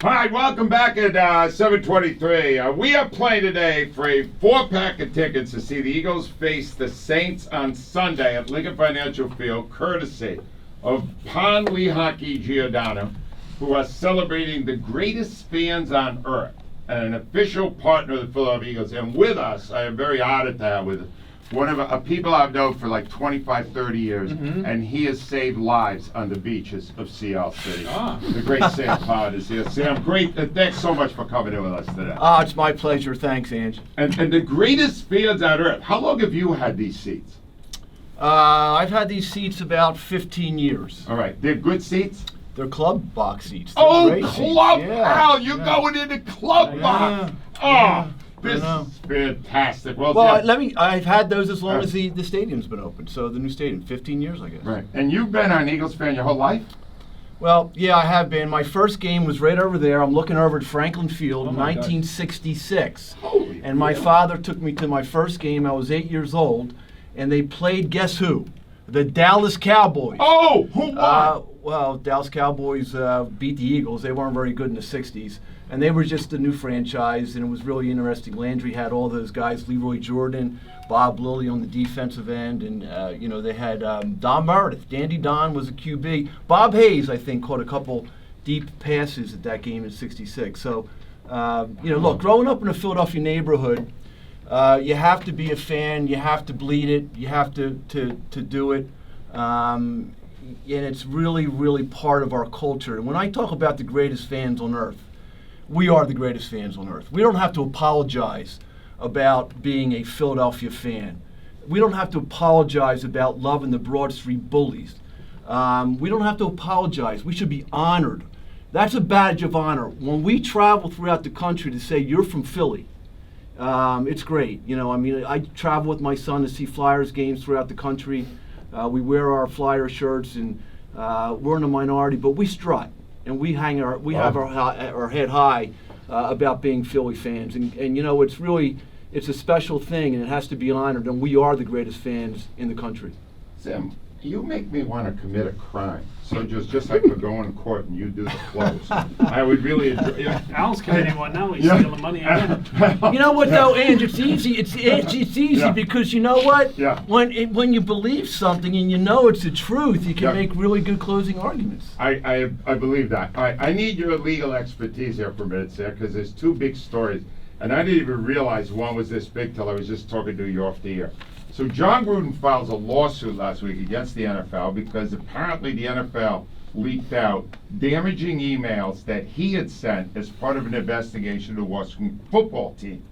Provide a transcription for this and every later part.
Hi, welcome back at 7:23. We are playing today for a 4-pack of tickets to see the Eagles face the Saints on Sunday at Lincoln Financial Field, courtesy of Lehocky Giordano, who are celebrating the greatest fans on earth and an official partner of the Philadelphia Eagles. And with us, I am very honored to have with one of people I've known for like 25, 30 years, and he has saved lives on the beaches of Sea City. The great Sam Pod is here. Sam, great. Thanks so much for coming in with us today. It's my pleasure. Thanks, Ange. And the greatest fans on earth. How long have you had these seats? I've had these seats about 15 years. All right. They're good seats? They're club box seats. They're Oh, great club! seats. Wow, you're going into club box. This is fantastic. Well, I've had those as long as the stadium's been open. So the new stadium, 15 years, I guess. Right. And you've been an Eagles fan your whole life? Well, yeah, I have been. My first game was right over there. I'm looking over at Franklin Field in 1966. And my father took me to my first game. I was 8 years old. And they played, guess who? The Dallas Cowboys. Oh, who won? Well, Dallas Cowboys beat the Eagles. They weren't very good in the 60s. And they were just a new franchise, and it was really interesting. Landry had all those guys, Leroy Jordan, Bob Lilly on the defensive end, and they had Don Meredith. Dandy Don was a QB. Bob Hayes, I think, caught a couple deep passes at that game in '66. So, look, growing up in a Philadelphia neighborhood, you have to be a fan. You have to bleed it. You have to do it. And it's really, really part of our culture. And when I talk about the greatest fans on earth, we are the greatest fans on earth. We don't have to apologize about being a Philadelphia fan. We don't have to apologize about loving the Broad Street Bullies. We don't have to apologize. We should be honored. That's a badge of honor. When we travel throughout the country to say you're from Philly, it's great. I travel with my son to see Flyers games throughout the country. We wear our Flyer shirts, and we're in a minority, but we strut. And we have our head high about being Philly fans, and it's a special thing, and it has to be honored. And we are the greatest fans in the country. Sam, you make me want to commit a crime. So just like we're going to court and you do the close, I would really enjoy. Yeah. Al's committing one now. He's stealing money again. You know what though, Ange? It's easy. It's easy because you know what? Yeah. When you believe something and you know it's the truth, you can make really good closing arguments. I believe that. All right, I need your legal expertise here for a minute, Sam, because there's two big stories, and I didn't even realize one was this big till I was just talking to you off the air. So John Gruden files a lawsuit last week against the NFL because apparently the NFL leaked out damaging emails that he had sent as part of an investigation to the Washington football team.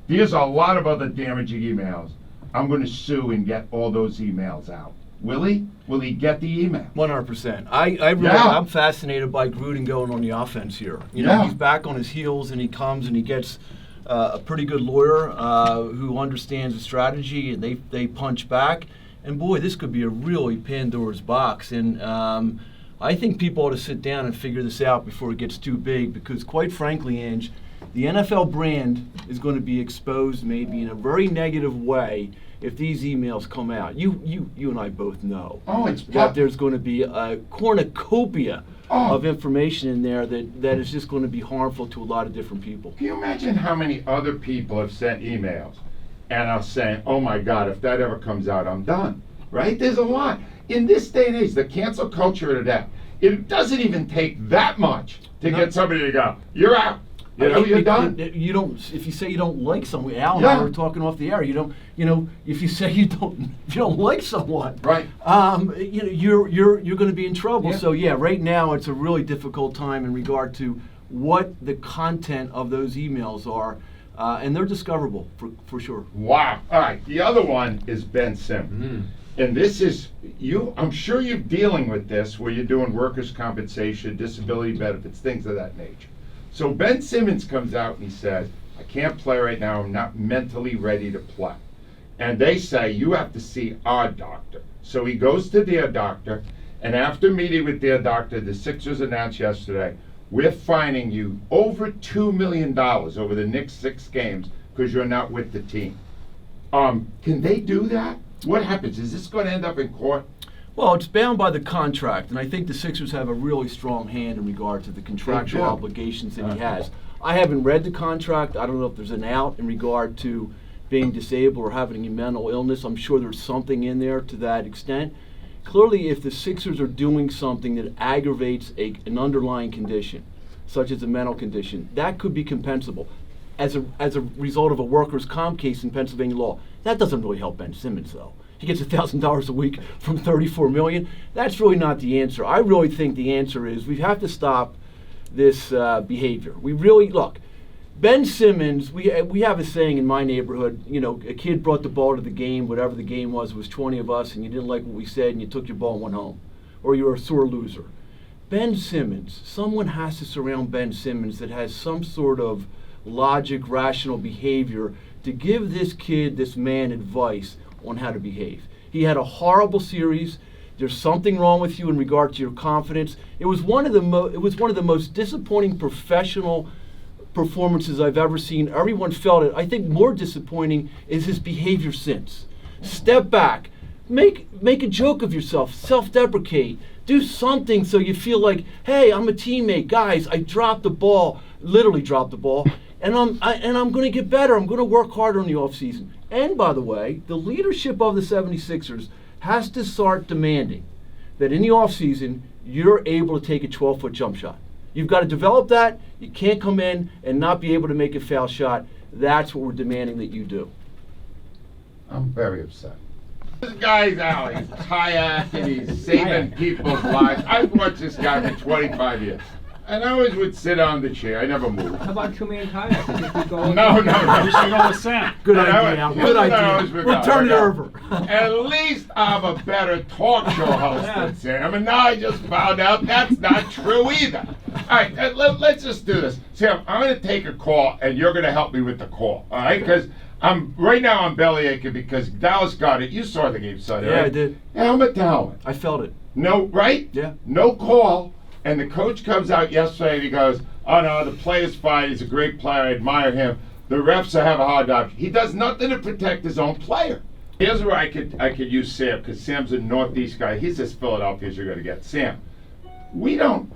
There's a lot of other damaging emails. I'm going to sue and get all those emails out. Will he? Will he get the email? 100%. I'm fascinated by Gruden going on the offense here. He's back on his heels, and he comes and he gets a pretty good lawyer who understands the strategy, and they punch back. And boy, this could be a really Pandora's box. And I think people ought to sit down and figure this out before it gets too big, because quite frankly, Ange, the NFL brand is going to be exposed maybe in a very negative way if these emails come out. You and I both know that there's going to be a cornucopia of information in there that is just going to be harmful to a lot of different people. Can you imagine how many other people have sent emails and are saying, oh my God, if that ever comes out, I'm done, right? There's a lot. In this day and age, the cancel culture today, it doesn't even take that much to get somebody to go, you're out. You're done. You don't. If you say you don't like someone, Al and I were talking off the air. You don't. If you say you don't like someone, right? You're going to be in trouble. Yeah. So right now it's a really difficult time in regard to what the content of those emails are, and they're discoverable for sure. Wow. All right. The other one is Ben Simmons. And this is I'm sure you're dealing with this where you're doing workers' compensation, disability benefits, things of that nature. So Ben Simmons comes out and he says, I can't play right now, I'm not mentally ready to play. And they say, you have to see our doctor. So he goes to their doctor, and after meeting with their doctor, the Sixers announced yesterday, we're fining you over $2 million over the next 6 games because you're not with the team. Can they do that? What happens? Is this going to end up in court? Well, it's bound by the contract, and I think the Sixers have a really strong hand in regard to the contractual They do. obligations that he has. I haven't read the contract. I don't know if there's an out in regard to being disabled or having a mental illness. I'm sure there's something in there to that extent. Clearly, if the Sixers are doing something that aggravates an underlying condition, such as a mental condition, that could be compensable as a result of a workers' comp case in Pennsylvania law. That doesn't really help Ben Simmons, though. He gets $1,000 a week from $34 million. That's really not the answer. I really think the answer is we have to stop this behavior. We really, look, Ben Simmons, we have a saying in my neighborhood, you know, a kid brought the ball to the game, whatever the game was, it was 20 of us, and you didn't like what we said, and you took your ball and went home. Or you were a sore loser. Ben Simmons, someone has to surround Ben Simmons that has some sort of logic, rational behavior to give this kid, this man, advice on how to behave. He had a horrible series. There's something wrong with you in regard to your confidence. It was one of the most disappointing professional performances I've ever seen. Everyone felt it. I think more disappointing is his behavior since. Step back. Make a joke of yourself. Self-deprecate. Do something so you feel like, hey, I'm a teammate. Guys, I dropped the ball, literally dropped the ball, and I'm going to get better. I'm going to work harder in the offseason. And by the way, the leadership of the 76ers has to start demanding that in the offseason, you're able to take a 12-foot jump shot. You've got to develop that. You can't come in and not be able to make a foul shot. That's what we're demanding that you do. I'm very upset. This guy's out. He's kayaking. He's saving people's lives. I've watched this guy for 25 years. And I always would sit on the chair. I never moved. How about two-man kayak? No. You should go with Sam. Good And I idea. would- Good I idea. always would We'll go. turn it over. At least I'm a better talk show host than Sam, and now I just found out that's not true either. All right, let's just do this. Sam, I'm going to take a call, and you're going to help me with the call, all right? Because right now I'm belly aching because Dallas got it. You saw the game Sunday, Yeah, right? I did. Helmet to helmet. I felt it. No, right? Yeah. No call. And the coach comes out yesterday and he goes, oh no, the player's fine. He's a great player. I admire him. The refs have a hard job. He does nothing to protect his own player. Here's where I could use Sam, because Sam's a Northeast guy. He's as Philadelphia as you're going to get. Sam, we're all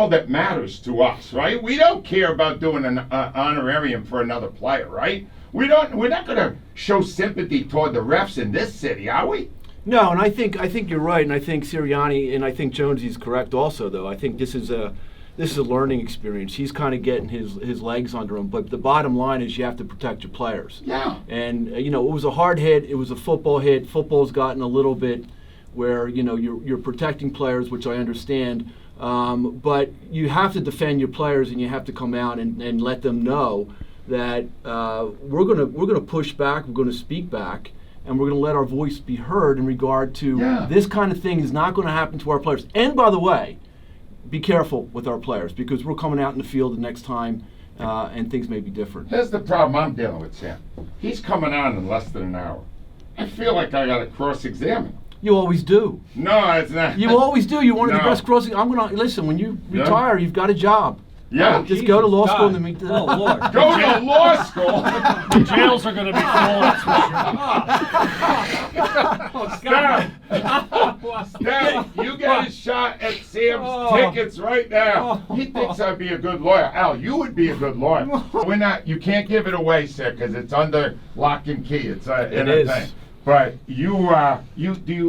that matters to us, right? We don't care about doing an honorarium for another player, right? We're not going to show sympathy toward the refs in this city, are we? No, and I think you're right, and I think Sirianni and I think Jonesy's correct also. Though I think this is a learning experience. He's kind of getting his legs under him. But the bottom line is you have to protect your players. Yeah. And it was a hard hit. It was a football hit. Football's gotten a little bit where you're protecting players, which I understand. But you have to defend your players, and you have to come out and let them know that we're gonna push back. We're gonna speak back. And we're going to let our voice be heard in regard to this kind of thing is not going to happen to our players. And by the way, be careful with our players because we're coming out in the field the next time and things may be different. Here's the problem I'm dealing with, Sam. He's coming on in less than an hour. I feel like I got to cross-examine. You always do. No, it's not. You always do. You're one of the No. best crossing. I'm going to listen. When you retire, you've got a job. Yeah. Just go to law school and meet the. Oh, Lord. Go to law school. The jails are going to be full, that's for sure. Stan, you get a shot at Sam's tickets right now. He thinks I'd be a good lawyer. Al, you would be a good lawyer. We're not. You can't give it away, sir, because it's under lock and key. It's in a is. thing. But do you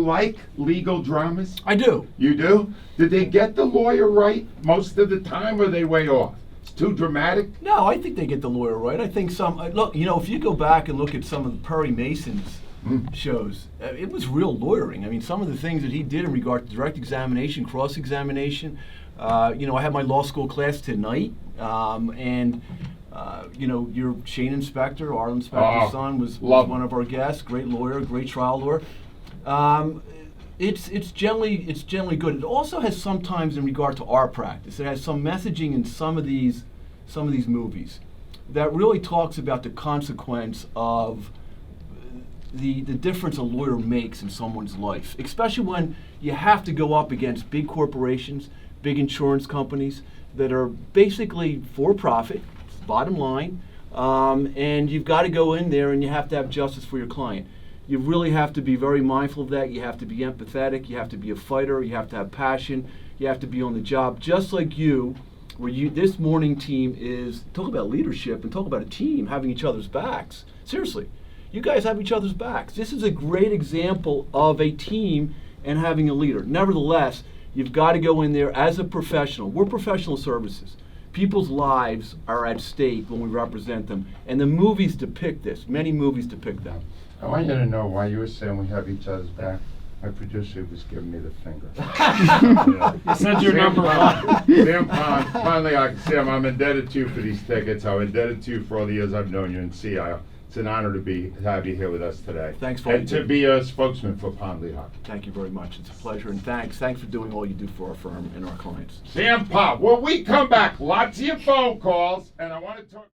like legal dramas? I do. You do? Did they get the lawyer right most of the time, or are they way off? It's too dramatic? No, I think they get the lawyer right. I think some. Look, if you go back and look at some of the Perry Mason's shows, it was real lawyering. I mean, some of the things that he did in regard to direct examination, cross-examination. I had my law school class tonight, and your Shane Inspector, our Inspector's son, was one of our guests. Great lawyer, great trial lawyer. It's generally good. It also has sometimes in regard to our practice. It has some messaging in some of these movies that really talks about the consequence of the difference a lawyer makes in someone's life, especially when you have to go up against big corporations, big insurance companies that are basically for profit. Bottom line, and you've got to go in there and you have to have justice for your client. You really have to be very mindful of that. You have to be empathetic. You have to be a fighter. You have to have passion. You have to be on the job, just like you, where this morning team is, talk about leadership and talk about a team having each other's backs. Seriously, you guys have each other's backs. This is a great example of a team and having a leader. Nevertheless, you've got to go in there as a professional. We're professional services. People's lives are at stake when we represent them, and the movies depict this. Many movies depict that. I want you to know why you were saying we have each other's back. My producer was giving me the finger. You said your number one. Sam Pond, finally, Sam, I'm indebted to you for these tickets. I'm indebted to you for all the years I've known you in CIO. It's an honor to have you here with us today. Thanks for and to be a spokesman for Pond Lehocky. Thank you very much. It's a pleasure, and thanks for doing all you do for our firm and our clients. Sam Pond. When we come back, lots of your phone calls, and I want to talk.